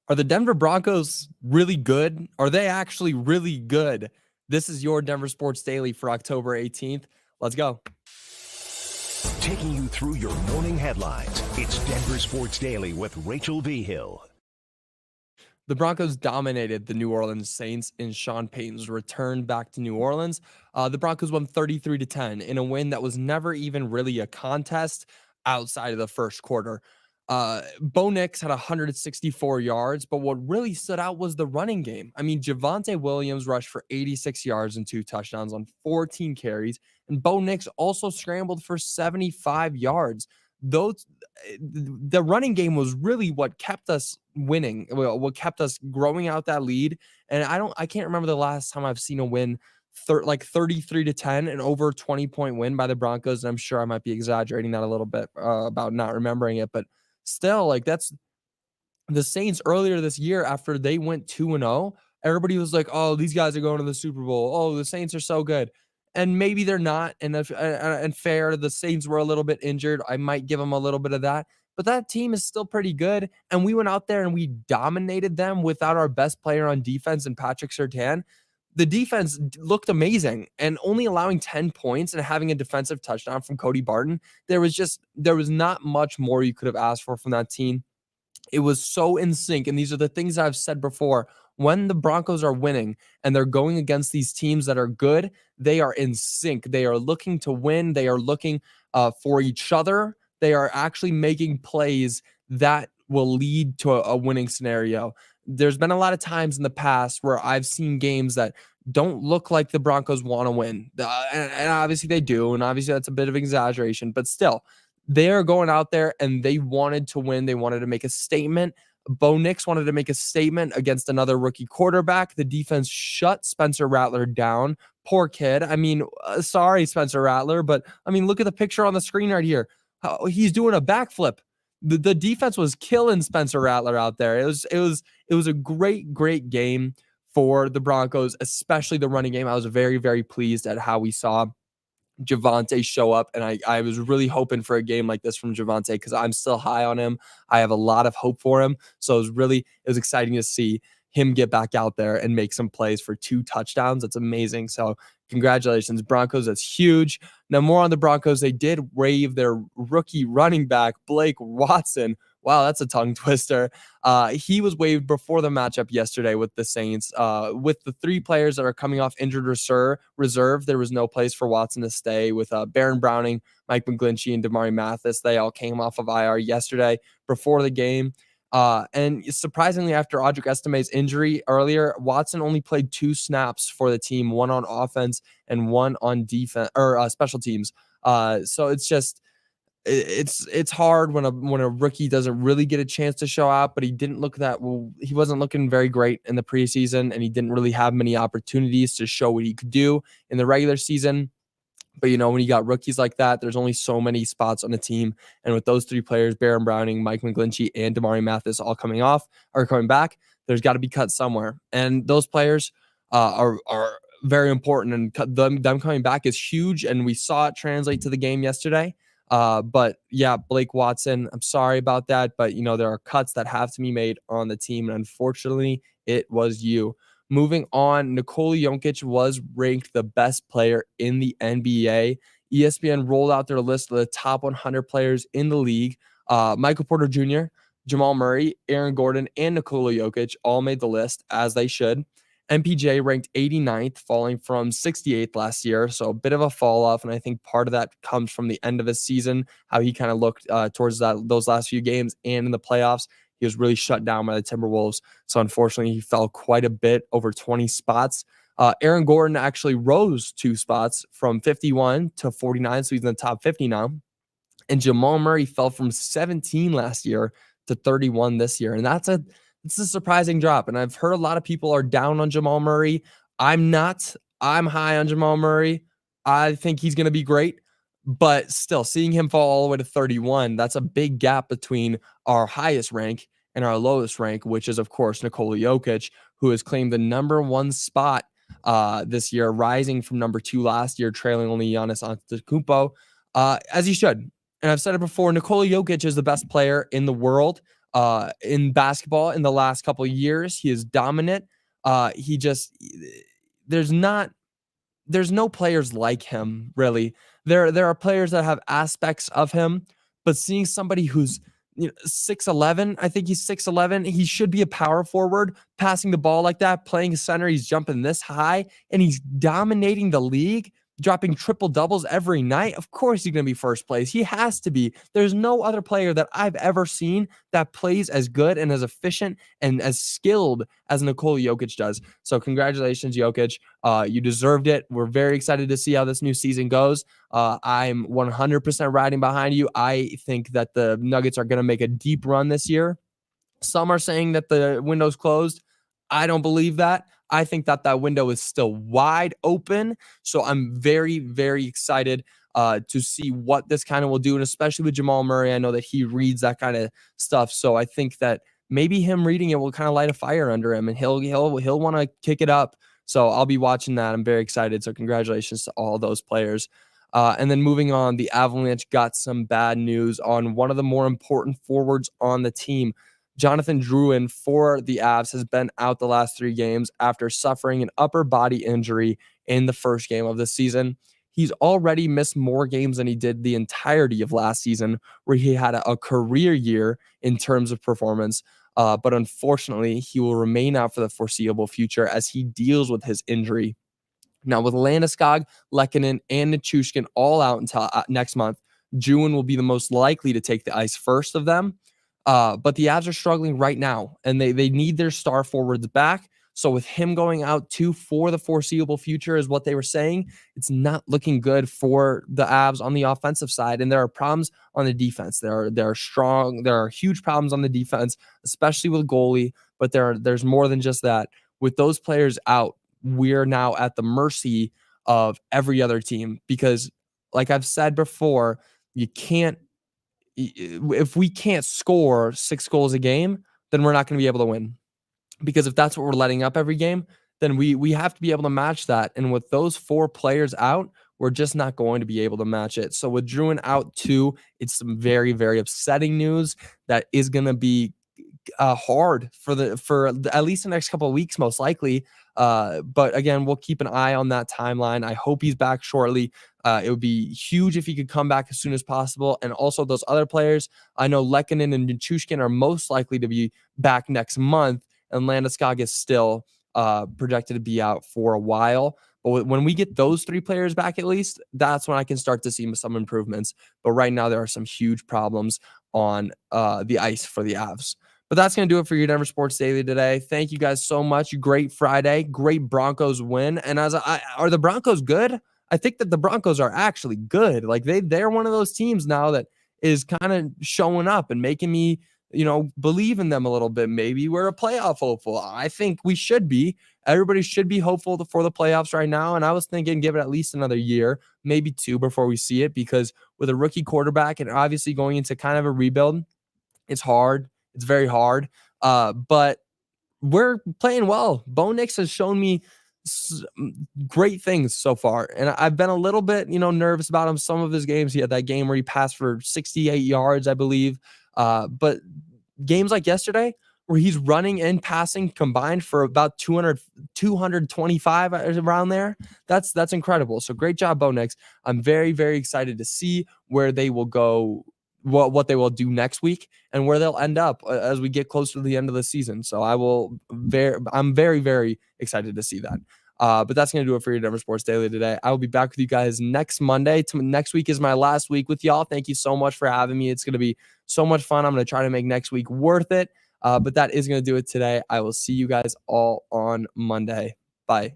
Are the Denver Broncos really good? Are they actually really good? This is your Denver Sports Daily for October 18th. Let's go. Taking you through your morning headlines, it's Denver Sports Daily with Rachel Vigil. The Broncos dominated the New Orleans Saints in Sean Payton's return back to New Orleans. The Broncos won 33-10 in a win that was never even really a contest outside of the first quarter. Bo Nix had 164 yards, but what really stood out was the running game. I mean, Javonte Williams rushed for 86 yards and 2 touchdowns on 14 carries, and Bo Nix also scrambled for 75 yards. The running game was really what kept us winning, what kept us growing out that lead. And I can't remember the last time I've seen a win like 33-10, an over 20-point win by the Broncos. And I'm sure I might be exaggerating that a little bit about not remembering it, but still, like, that's the Saints earlier this year after they went 2-0. Everybody was like, "Oh, these guys are going to the Super Bowl. Oh, the Saints are so good." And maybe they're not. And fair, the Saints were a little bit injured. I might give them a little bit of that. But that team is still pretty good. And we went out there and we dominated them without our best player on defense and Patrick Surtain. The defense looked amazing, and only allowing 10 points and having a defensive touchdown from Cody Barton. There was not much more you could have asked for from that team. It was so in sync. And these are the things I've said before. When the Broncos are winning and they're going against these teams that are good, they are in sync. They are looking to win. They are looking for each other. They are actually making plays that will lead to a winning scenario. There's been a lot of times in the past where I've seen games that don't look like the Broncos want to win. And obviously they do. And obviously that's a bit of exaggeration, but still, they're going out there and they wanted to win. They wanted to make a statement. Bo Nix wanted to make a statement against another rookie quarterback. The defense shut Spencer Rattler down. Poor kid. I mean, sorry, Spencer Rattler, but I mean, look at the picture on the screen right here. He's doing a backflip. The defense was killing Spencer Rattler out there. It was a great game for the Broncos, especially the running game. I was very, very pleased at how we saw Javonte show up, and I was really hoping for a game like this from Javonte because I'm still high on him. I have a lot of hope for him. So it was exciting to see him get back out there and make some plays for 2 touchdowns. That's amazing. So congratulations, Broncos. That's huge. Now, more on the Broncos. They did waive their rookie running back, Blake Watson. Wow, that's a tongue twister. He was waived before the matchup yesterday with the Saints. With the 3 players that are coming off injured reserve, there was no place for Watson to stay. With Baron Browning, Mike McGlinchey, and Damari Mathis, they all came off of IR yesterday before the game. And surprisingly, after Audric Estime's injury earlier, Watson only played 2 snaps for the team, 1 on offense and 1 on defense or special teams. So it's hard when a rookie doesn't really get a chance to show out, but he wasn't looking very great in the preseason, and he didn't really have many opportunities to show what he could do in the regular season. But, when you got rookies like that, there's only so many spots on the team. And with those 3 players, Baron Browning, Mike McGlinchey, and Damari Mathis all coming back, there's got to be cut somewhere. And those players are very important, and them coming back is huge. And we saw it translate to the game yesterday. But yeah, Blake Watson, I'm sorry about that, but there are cuts that have to be made on the team. And unfortunately, it was you. Moving on, Nikola Jokic was ranked the best player in the NBA. ESPN rolled out their list of the top 100 players in the league. Michael Porter Jr., Jamal Murray, Aaron Gordon, and Nikola Jokic all made the list, as they should. MPJ ranked 89th, falling from 68th last year. So a bit of a fall off. And I think part of that comes from the end of his season, how he kind of looked towards those last few games and in the playoffs. He was really shut down by the Timberwolves. So unfortunately, he fell quite a bit, over 20 spots. Aaron Gordon actually rose 2 spots from 51 to 49. So he's in the top 50 now. And Jamal Murray fell from 17 last year to 31 this year. And it's a surprising drop. And I've heard a lot of people are down on Jamal Murray. I'm not. I'm high on Jamal Murray. I think he's going to be great. But still, seeing him fall all the way to 31, that's a big gap between our highest rank and our lowest rank, which is, of course, Nikola Jokic, who has claimed the number 1 spot this year, rising from number 2 last year, trailing only Giannis Antetokounmpo, as he should. And I've said it before, Nikola Jokic is the best player in the world. in basketball in the last couple of years. He is dominant. He just there's not there's no players like him, really. There are players that have aspects of him, but seeing somebody who's 6'11", I think he's 6'11", he should be a power forward, passing the ball like that, playing center, he's jumping this high, and he's dominating the league, dropping triple doubles every night. Of course he's going to be first place. He has to be. There's no other player that I've ever seen that plays as good and as efficient and as skilled as Nikola Jokic does. So congratulations, Jokic. You deserved it. We're very excited to see how this new season goes. I'm 100% riding behind you. I think that the Nuggets are going to make a deep run this year. Some are saying that the window's closed. I don't believe that. I think that that window is still wide open. So I'm very, very excited to see what this kind of will do, and especially with Jamal Murray. I know that he reads that kind of stuff. So I think that maybe him reading it will kind of light a fire under him, and he'll want to kick it up. So I'll be watching that. I'm very excited. So congratulations to all those players. And then moving on, the Avalanche got some bad news on one of the more important forwards on the team. Jonathan Drouin for the Avs has been out the last 3 games after suffering an upper body injury in the first game of the season. He's already missed more games than he did the entirety of last season, where he had a career year in terms of performance. But unfortunately, he will remain out for the foreseeable future as he deals with his injury. Now, with Landeskog, Lehkonen, and Nichushkin all out until next month, Drouin will be the most likely to take the ice first of them. But the Avs are struggling right now, and they need their star forwards back. So with him going out too for the foreseeable future is what they were saying, it's not looking good for the Avs on the offensive side. And there are problems on the defense. There are huge problems on the defense, especially with goalie. But there's more than just that. With those players out, we're now at the mercy of every other team because, like I've said before, if we can't score 6 goals a game, then we're not going to be able to win. Because if that's what we're letting up every game, then we have to be able to match that. And with those 4 players out, we're just not going to be able to match it. So with Drouin out too, it's some very, very upsetting news that is going to be hard for at least the next couple of weeks, most likely. But again, we'll keep an eye on that timeline. I hope he's back shortly. It would be huge if he could come back as soon as possible. And also those other players, I know Lehkonen and Nichushkin are most likely to be back next month, and Landeskog is still projected to be out for a while. But when we get those 3 players back, at least, that's when I can start to see some improvements. But right now, there are some huge problems on the ice for the Avs. But that's going to do it for your Denver Sports Daily today. Thank you guys so much. Great Friday. Great Broncos win. And are the Broncos good? I think that the Broncos are actually good. Like they're one of those teams now that is kind of showing up and making me, believe in them a little bit. Maybe we're a playoff hopeful. I think we should be. Everybody should be hopeful for the playoffs right now. And I was thinking give it at least another year, maybe 2 before we see it, because with a rookie quarterback and obviously going into kind of a rebuild, it's hard. It's very hard, but we're playing well. Bo Nix has shown me great things so far, and I've been a little bit, nervous about him. Some of his games, he had that game where he passed for 68 yards, I believe. But games like yesterday, where he's running and passing combined for about 225 around there, that's incredible. So great job, Bo Nix. I'm very, very excited to see where they will go. What they will do next week and where they'll end up as we get closer to the end of the season. So I'm very, very excited to see that. But that's going to do it for your Denver Sports Daily today. I will be back with you guys next Monday. Next week is my last week with y'all. Thank you so much for having me. It's going to be so much fun. I'm going to try to make next week worth it. But that is going to do it today. I will see you guys all on Monday. Bye.